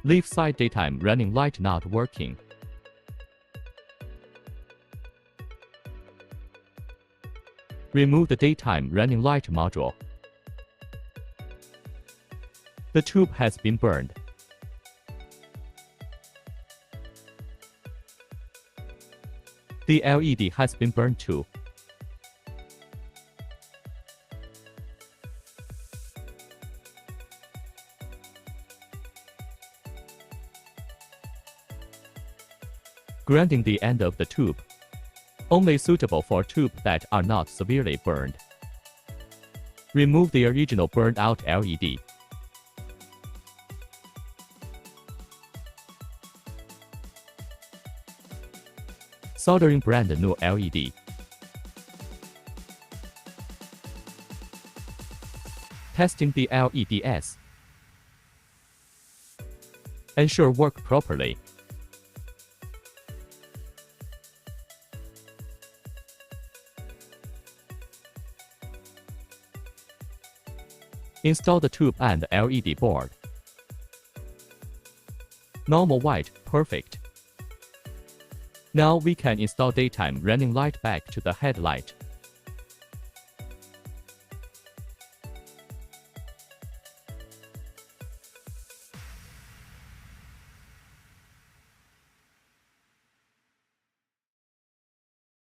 Left side daytime running light not working. Remove the daytime running light module. The tube has been burned. The LED has been burned too. Grounding the end of the tube. Only suitable for tubes that are not severely burned. Remove the original burned out LED. Soldering brand new LED. Testing the LEDs. Ensure work properly. Install the tube and LED board. Normal white, perfect. Now we can install daytime running light back to the headlight.